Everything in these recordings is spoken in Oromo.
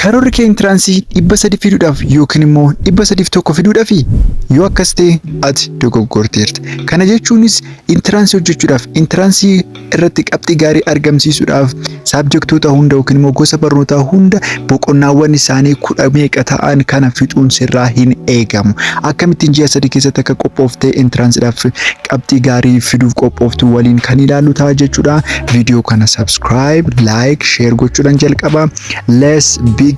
karoorri kee intiraansii 300 fiduudhaaf yookiin immoo 301 fiduudhaaf yoo akkas ta'e ati dogoggorteerta. Kana jechuunis intiraansii hojjechuudhaaf intiraansii irratti qabxii gaarii argamsiisuudhaaf saabjektoota hunda yookiin immoo gosa barnootaa hunda boqonnaawwan isaanii 10 meeqa ta'an kana fixuun sirraa hin eegamu. Akkamittiin ji'a 3 keessatti akka qophooftee intiraansiidhaaf qabxii gaarii fiduuf qophooftu waliin kan ilaallu ta'a jechuudha. Viidiyoo kana subscribe, like, share gochuudhaan jalqaba. Let's begin.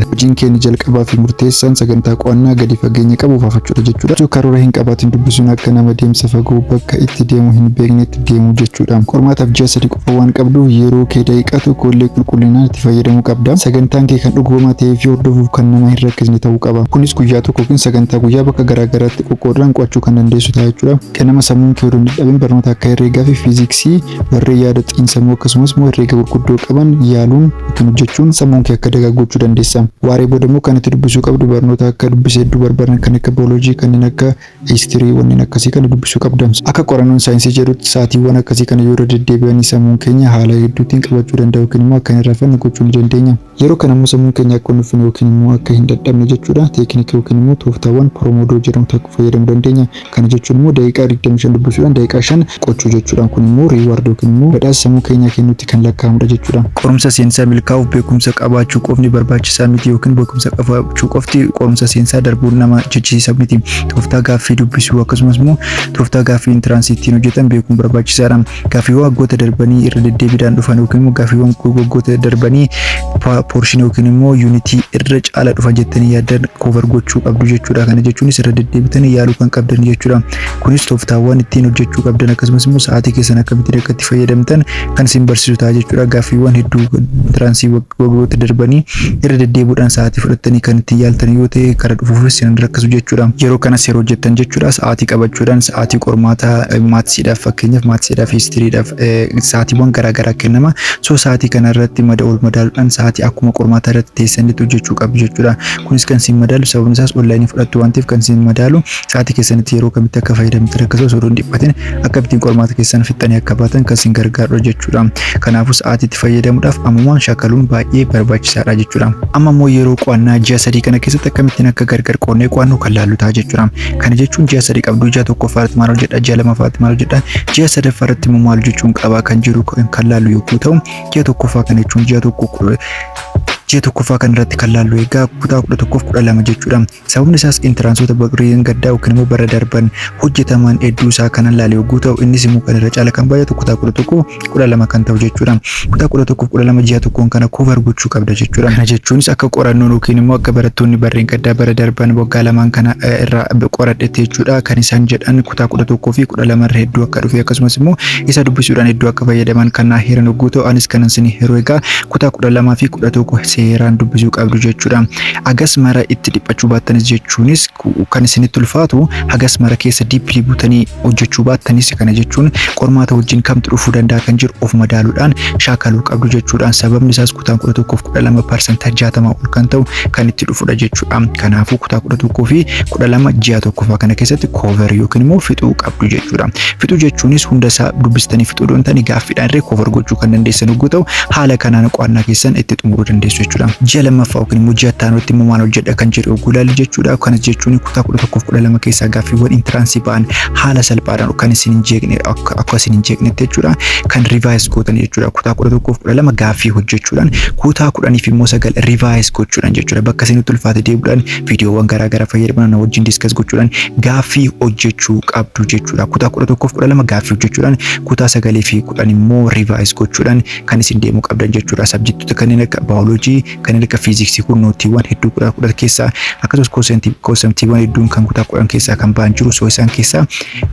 Hojiin keenya jalqabaa fi murteessaan sagantaa qo'annaa gadi fageenya qabu faafachuudha jechuudha. Karoora hin qabaatiin dubbisuun akka nama deemsa fagoo bakka itti deemu hin beeknetti deemu jechuudha. Qormaataaf ji'a 3 qofa waan qabduuf yeroo kee daqiiqaa tokko illee qulqullinaan itti fayyadamuu qabda. Sagantaan kee kan dhugoomaa ta'ee fi hordofuuf kan nama hin rakkisne ta'uu qaba. Kunis guyyaa tokko yookiin sagantaa guyyaa bakka garaagaraatti qoqqooduudhaan qo'achuu kan dandeessu ta'a jechuudha. Ganama sammuun kee odoo hin dadhabin barnoota akka herreegaa fi fiiziksii warreen yaada xiinsammuu akkasumas immoo herreega gurguddoo qaban yaaluun yookiin hojjechuun sammuun kee akka dagaagu gochuu dandeessa. Waaree booda immoo kan itti dubbisuu qabdu barnoota akka dubbisee hedduu barbaadan kan akka biyooloojii kanneen akka histirii wanneen akkasii kana dubbisuu qabda. Akka qorannoon saayinsii jedhutti sa'aatiiwwan akkasii kana yeroo deddeebi'anii sammuun keenya haala hedduutiin qabachuu danda'a yookiin immoo akka hin rafanne gochuu ni dandeenya. Yeroo kana immoo sammuun keenya akka hin dhufne yookiin immoo akka hin dadhabne jechuudha. Teekniikii yookiin immoo tooftaawwan Pomodoro jedhamu tokko fayyadamuu dandeenya. Kana jechuun immoo daqiiqaa 25 dubbisuudhaan daqiiqaa 5 qo'achuu jechuudha. Kun immoo riiwaard yookiin immoo badhaasa sammuu keenya kennuutti kan lakkaa'amudha jechuudha. Qorumsa seensaa milkaa'uuf beekumsa qabaachuu qofni barbaachisaa miti yookiin beekumsa qabaachuu qofti qorumsa seensaa darbuun nama jechisiisa miti. Tooftaa gaaffii dubbisuu akkasumas immoo tooftaa gaaffii intiraansii ittiin hojjetan beekuun barbaachisaadha. Gaaffiiwwan waggoota darbanii irra deddeebiidhaan dhufan yookiin immoo gaaffiiwwan waggoota darbanii poorshinii yookiin immoo yuunitii irra caala dhufa jettanii yaaddan koovar gochuu qabdu jechuudha. Kana jechuunis irra deddeebitanii yaaluu kan qabdan jechuudha. Kunis tooftaawwan ittiin hojjechuu qabdan akkasumas immoo sa'aatii keessan akkamitti akka itti fayyadamtan kan isin barsiisu ta'a jechuudha. Gaaffiiwwan hedduu intiraansii waggoota darbanii irra deddeebuudhaan sa'aatii fudhattanii kan ittiin yaaltan yoo ta'e karaa dhufuufis isin rakkisu jechuudha. Yeroo kanas yeroo hojjettan jechuudha sa'aatii qabachuudhaan sa'aatii qormaataa maatsiidhaaf fakkeenyaaf maatsiidhaaf histiriidhaaf sa'aatiiwwan garaagaraa kennama. Sa'aatii kana irratti madaaluudhaan sa'aatii akkuma qormaataa irratti teessanitti hojjechuu qabdu jechuudha. Kunis kan isin madaalu sababni isaas onlaayinii fudhattu waan ta'eef kan isin madaalu sa'aatii keessanitti yeroo kamitti akka fayyadamtan akkasumas osoo hin dhiphatin akkamittiin qormaata keessan fixxanii akka baatan kan isin gargaaru jechuudha. Kanaafuu sa'aatiitti fayyadamuudhaaf ammumaan shaakaluun baay'ee barbaachisaadha jechuudha. Amma immoo yeroo qo'annaa ji'a 3 kana keessatti akkamittiin akka gargar qoonnee qo'annu kan laallu ta'a jechuudha. Kana jechuun ji'a 3 qabdu ji'a tokkoffaatti maal hojjedha ji'a lammaffaatti maal hojjedha ji'a sadaffaatti immoo maal hojjechuun qaba kan jiru kan laallu yogguu ta'u ji'a tokkoffaa kana jechuun ji'a tokkoffaa kan irratti kan laallu egaa kutaa 11-12 jechuudha. Sababni isaas intiraansoota baqriin gaddaa yookiin immoo bara darban hojjetaman hedduu isaa kanan laale yogguu ta'u innis immoo kan irra caala kan baay'atu kutaa 11-12 kan ta'u jechuudha. Kutaa 11-12 ji'a tokkoon kana koovar gochuu qabda jechuudha. Kana jechuunis akka qorannoon yookiin immoo akka barattoonni barreen gaddaa bara darban waggaa lamaan kana irraa qoradhete jechuudha. Kan isaan jedhan kutaa 11 fi 12 irra hedduu akka dhufe akkasumas immoo isa dubbisuudhaan hedduu akka fayyadaman kan heeran yogguu ta'u anis kanan isin yeroo egaa kutaa 12 fi 11 seeraan dubbisuu qabdu jechuudha. Hagas mara itti dhiphachuu baattanis jechuunis kan isinitti ulfaatu hagas mara keessa diippilii butanii hojjechuu baattanis kana jechuun qormaata wajjin kamtu dhufuu danda'a kan jiru of madaaluudhaan shaakaluu qabdu jechuudha. Sababni isaas kutaan 11-12% 60 ol kan ta'u kan itti dhufudha jechuudha. Kanaafuu kutaa 11 fi 12 ji'a tokkoffaa kana keessatti koover yookiin immoo fixuu qabdu jechuudha. Fixuu jechuunis hunda isaa dubbistanii fixuu doontanii gaaffiidhaan irree koover gochuu kan dandeessan yogguu ta'u haala kanaan qo'annaa keessan itti xumuruu dandeessu jechuudha. Ji'a lammaffaa yookiin immoo ji'a itti immoo maal hojjedha kan jedhu yogguu ilaallu jechuudha. Kanas jechuun kutaa 11-12 keessaa gaaffiiwwan intiraansii ba'an haala salphaadhaan kan isin hin jeeqne akka isin hin jeeqnetti jechuudha. Kan rivaayis gootan jechuudha. Kutaa 11-12 gaaffii hojjechuudhaan kutaa 10 fi immoo 9 rivaayis gochuudhaan jechuudha. Bakka isinitti ulfaate deebi'uudhaan viidiyoowwan garaagaraa fayyadamuudhaan wajjin diiskas gochuudhaan gaaffii hojjechuu qabdu jechuudha. Kutaa 11-12 gaaffii hojjechuudhaan kutaa 9 fi 10 immoo rivaayis gochuudhaan kan isin deemuu qabdan jechuudha. Sabjektoota kanneen akka bayooloojii kanneen akka fiiziksii kunnootiiwwan hedduu kutaa 10 keessaa akkasumas konseptiiwwan hedduun kan kutaa 10 keessaa kan ba'an jiru soo isaan keessaa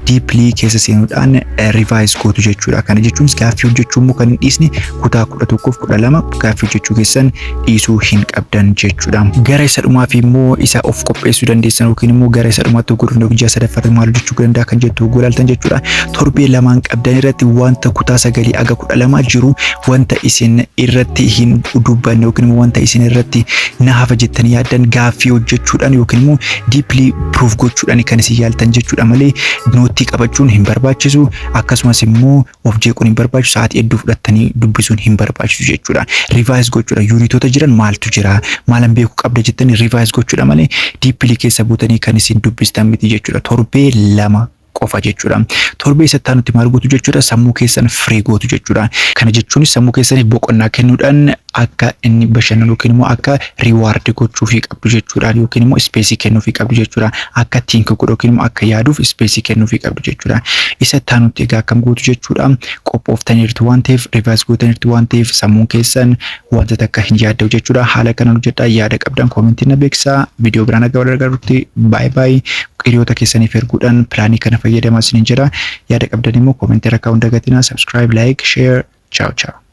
diippilii keessa seenuudhaan rivaayis gootu jechuudha. Kana jechuunis gaaffii hojjechuu immoo kan hin dhiisne kutaa 11-12 gaaffii hojjechuu keessan dhiisuu hin qabdan jechuudha. Gara isa dhumaaf immoo isa of qopheessuu dandeessan yookiin immoo gara isa dhumaatti gurguruu ji'a sadaffaatti maal hojjechuu danda'a kan jettu gulaaltan jechuudha. Torbee lamaan qabdan irratti wanta kutaa 9 aga 12 jiru wanta isin irratti hin dubbanne yookiin wanta isin irratti na hafa jettanii yaaddan gaaffii hojjechuudhaan yookiin immoo deeply proof gochuudhaan kan isin yaaltan jechuudha malee nootii qabachuun hin barbaachisu. Akkasumas immoo of jeequun hin barbaachisu. Sa'aatii hedduu fudhattanii dubbisuun hin barbaachisu jechuudha. Revise gochuudha. Yuunitoota jiran maaltu jira? Maalan beekuu qabda jettanii revise gochuudha malee deeply keessa buutanii kan isin dubbistan miti jechuudha. Torbee 2 qofa jechuudha. Torbee isa taanutti maal gootu jechuudha? Sammuu keessan free gootu jechuudha. Kana jechuunis sammuu keessaniif boqonnaa kennuudhaan akka inni bashannanu yookiin immoo akka reward gochuufii qabdu jechuudha. Yookiin immoo space kennuufii qabdu jechuudha. Akka think godhu yookiin immoo akka yaaduuf space kennuufii qabdu jechuudha. Isa taanutti egaa akkam gootu jechuudha? Qophooftaniirtu waan ta'eef revise gootaniirtu waan ta'eef sammuun keessan wanta takka hin yaadda'u jechuudha. Haala kanaan hojjedhaa. Yaada qabdan koomentii na beeksisaa. Viidiyoo biraan akka wal argarutti bye bye. Hiriyoota keessaniif erguudhaan pilaanii kana fayyadamaa isiniin jira. Yaada qabdan immoo koomentii irra kaa'uun dagatinaa. Subscribe, like, share. Ciao ciao.